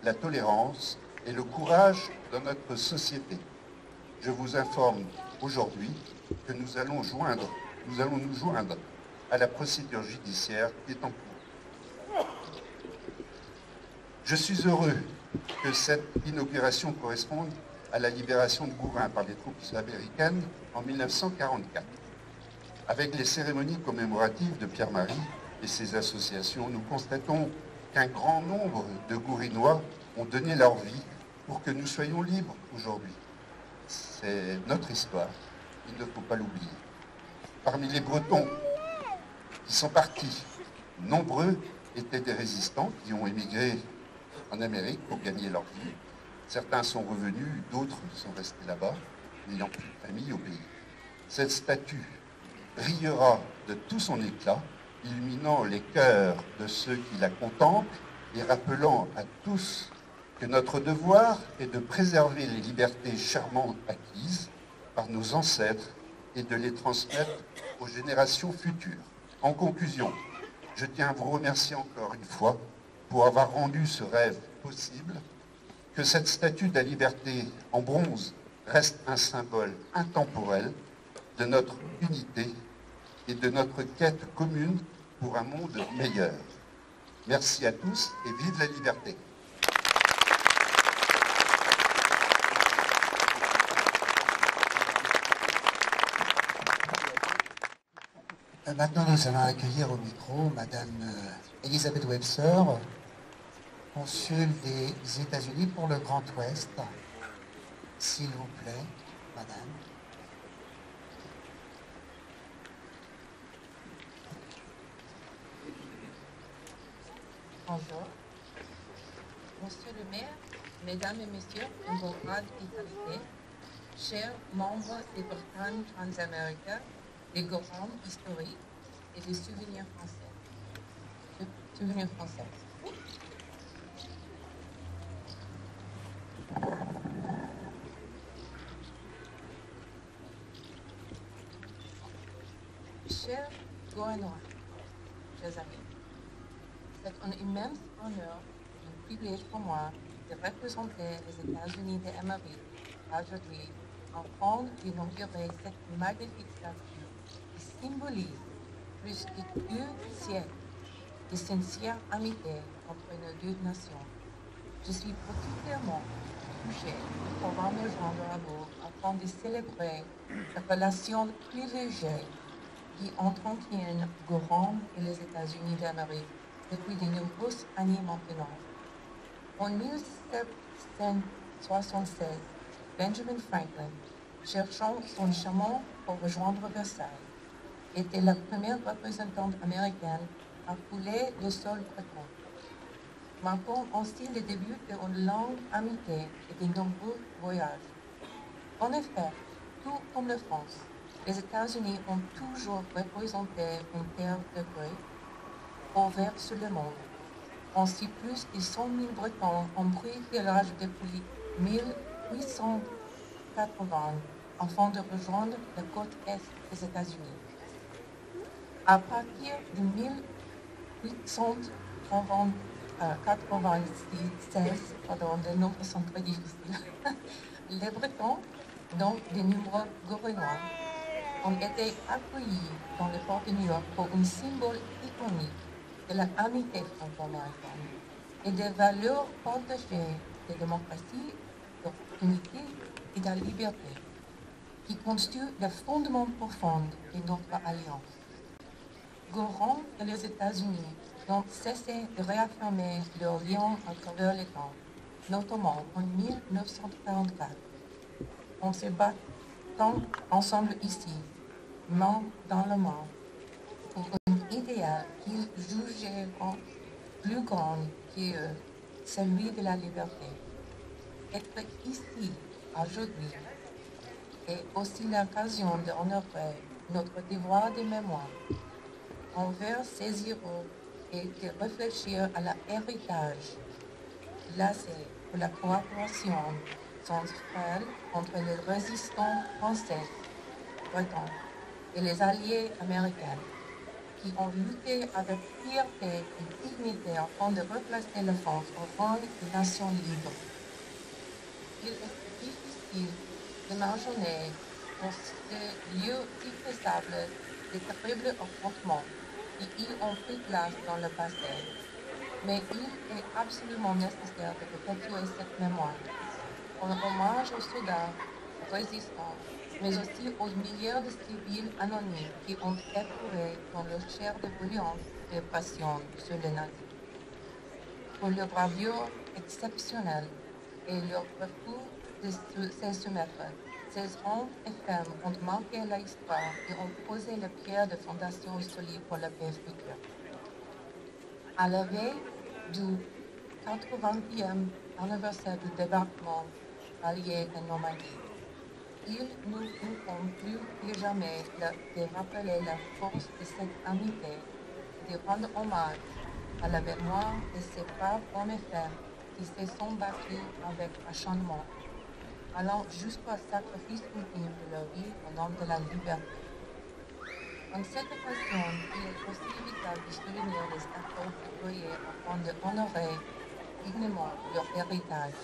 la tolérance et le courage dans notre société. Je vous informe aujourd'hui que nous allons nous joindre à la procédure judiciaire qui est en cours. Je suis heureux que cette inauguration corresponde à la libération de Gourin par les troupes américaines en 1944. Avec les cérémonies commémoratives de Pierre-Marie et ses associations, nous constatons qu'un grand nombre de Gourinois ont donné leur vie pour que nous soyons libres aujourd'hui. C'est notre histoire, il ne faut pas l'oublier. Parmi les Bretons qui sont partis, nombreux étaient des résistants qui ont émigré en Amérique pour gagner leur vie. Certains sont revenus, d'autres sont restés là-bas, n'ayant plus de famille au pays. Cette statue brillera de tout son éclat, illuminant les cœurs de ceux qui la contemplent et rappelant à tous que notre devoir est de préserver les libertés charmantes acquises par nos ancêtres et de les transmettre aux générations futures. En conclusion, je tiens à vous remercier encore une fois pour avoir rendu ce rêve possible, que cette statue de la liberté en bronze reste un symbole intemporel de notre unité et de notre quête commune pour un monde meilleur. Merci à tous et vive la liberté. Maintenant, nous allons accueillir au micro Madame Elizabeth Webster, consul des États-Unis pour le Grand Ouest. S'il vous plaît, Madame. Bonjour. Monsieur le maire, mesdames et messieurs, en vos grades et qualités, chers membres des Bretagne Transamérica, des grands historiques et des souvenirs français. Chers Gourinois, chers amis, c'est un immense honneur et un privilège pour moi de représenter les États-Unis d'Amérique aujourd'hui en train d'inaugurer cette magnifique statue qui symbolise plus de 2 siècles de sincère amitié entre nos deux nations. Je suis particulièrement touchée de pouvoir me joindre à vous afin de célébrer les relations privilégiées qui entretiennent Gourin et les États-Unis d'Amérique depuis de nombreuses années maintenant. En 1776, Benjamin Franklin, cherchant son chemin pour rejoindre Versailles, était la première représentante américaine à fouler le sol breton, marquant ainsi le début d'une longue amitié et de nombreux voyages. En effet, tout comme la France, les États-Unis ont toujours représenté une terre de paix ouverte sur le monde. Ainsi, plus de 100 000 Bretons ont pris l'âge depuis 1880 afin de rejoindre la côte est des États-Unis. À partir de 1896, les nombres sont très difficiles, les Bretons, dont de nombreux Gourinois, ont été accueillis dans le port de New York pour un symbole iconique de l'amitié franco-américaine et des valeurs partagées de démocratie, d'opportunité et de liberté, qui constituent le fondement profond de notre alliance. Gourin et les États-Unis n'ont cessé de réaffirmer leurs liens à travers le temps, notamment en 1944. En se battant ensemble ici, main dans la main, pour un idéal qu'ils jugeaient plus grand que celui de la liberté. Être ici, aujourd'hui, est aussi l'occasion d'honorer notre devoir de mémoire envers ces héros et de réfléchir à l'héritage laissé pour la coopération sans frêle entre les résistants français, bretons et les alliés américains, qui ont lutté avec fierté et dignité afin de replacer la France au rang de nation libre. Il est difficile d'imaginer dans ce lieu irréplaçable des terribles affrontements qui y ont pris place dans le passé. Mais il est absolument nécessaire de perpétuer cette mémoire. En hommage aux soldats, aux résistants, mais aussi aux milliers de civils anonymes qui ont éprouvé dans leur chair de brûlante et passion sur les nazis. Pour leur bravure exceptionnelle et leur refus de se soumettre, ces hommes et femmes ont marqué l'histoire et ont posé la pierre de fondation solide pour la paix future. À la veille du 80e anniversaire du débarquement allié en Normandie, il nous incombe plus que jamais de rappeler la force de cette amitié et de rendre hommage à la mémoire de ces braves hommes et femmes qui se sont battus avec acharnement, allant jusqu'au sacrifice ultime de leur vie au nom de la liberté. En cette occasion, il est aussi vital de souligner les efforts déployés afin d'honorer dignement leur héritage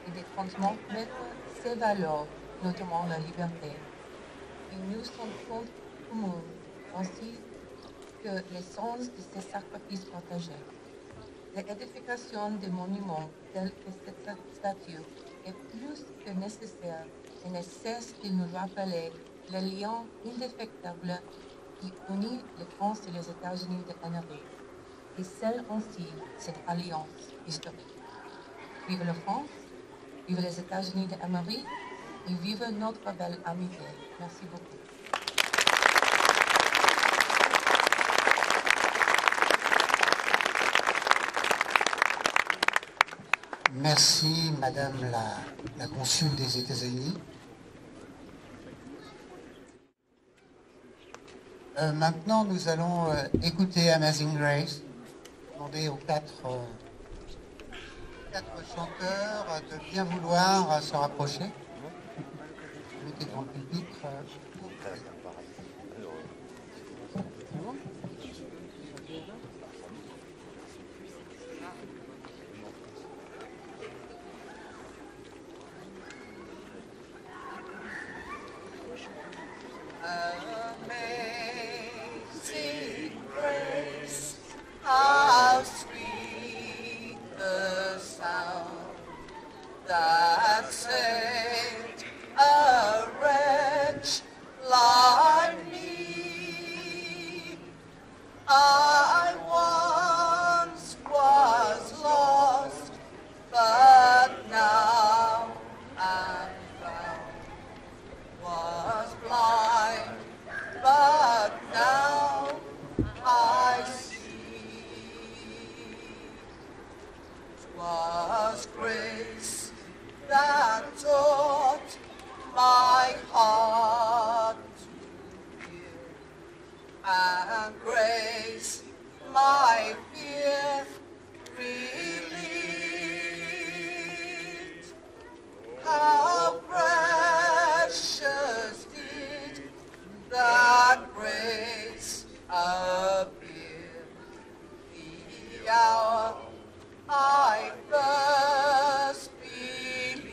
et de transmettre ses valeurs, notamment la liberté. Il nous semble commun ainsi que l'essence de ces sacrifices partagés. L'édification des monuments tels que cette statue est plus que nécessaire et ne cesse de nous rappeler le lien indéfectible qui unit la France et les États-Unis d'Amérique et scelle ainsi cette alliance historique. Vive la France, vive les États-Unis d'Amérique et vive notre belle amitié. Merci beaucoup. Merci, Madame la consul des États-Unis. Maintenant, nous allons écouter Amazing Grace. Demander aux quatre chanteurs de bien vouloir se rapprocher. Mettez dans le pupitre. Amazing grace, how sweet the sound that saved a wretch like me. I once was lost, but now I'm found. Was blind, but now I see. 'Twas grace that taught my heart to fear, and grace my fear relieved. How precious did that grace appear the hour I first believed.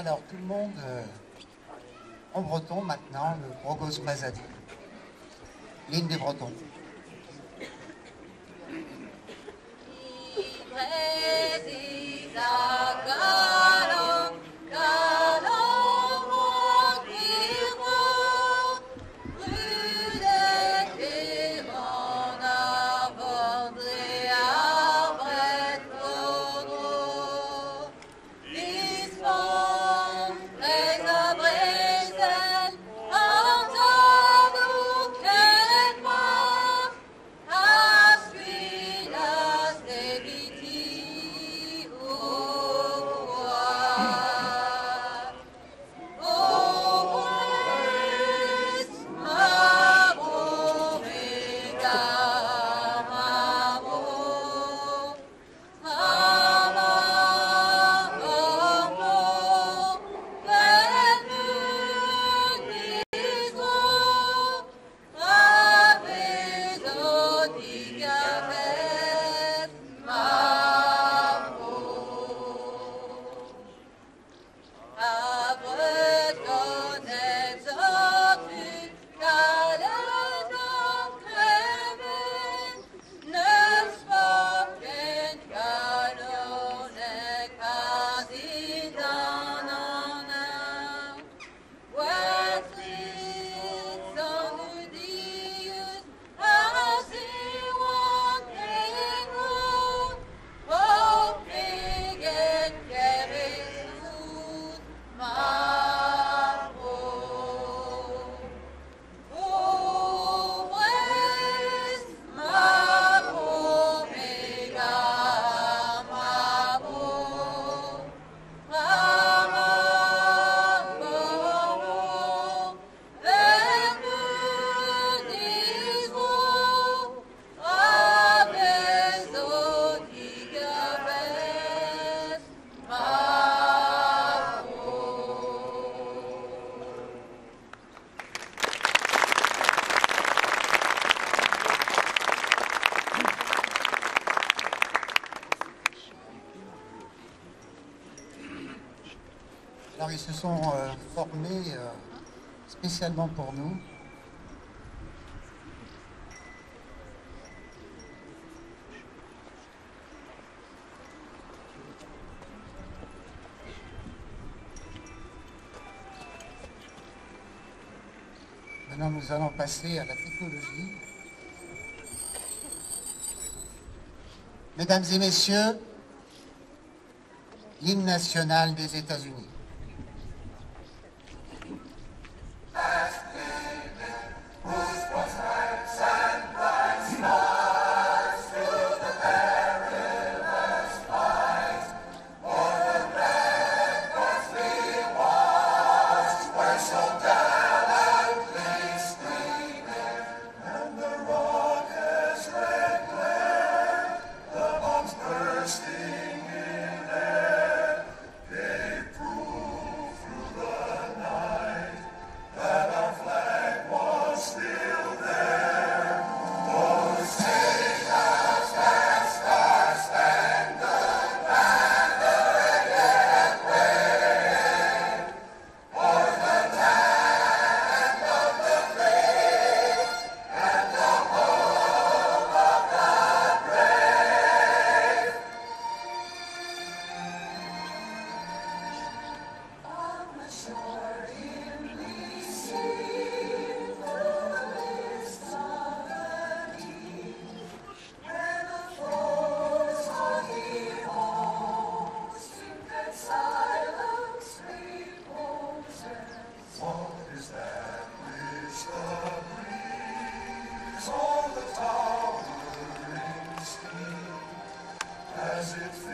Alors, tout le monde en breton maintenant, le Brogos Mazadi. L'hymne des Bretons. Alors, ils se sont formés spécialement pour nous. Maintenant, nous allons passer à la technologie. Mesdames et messieurs, l'hymne national des États-Unis. As it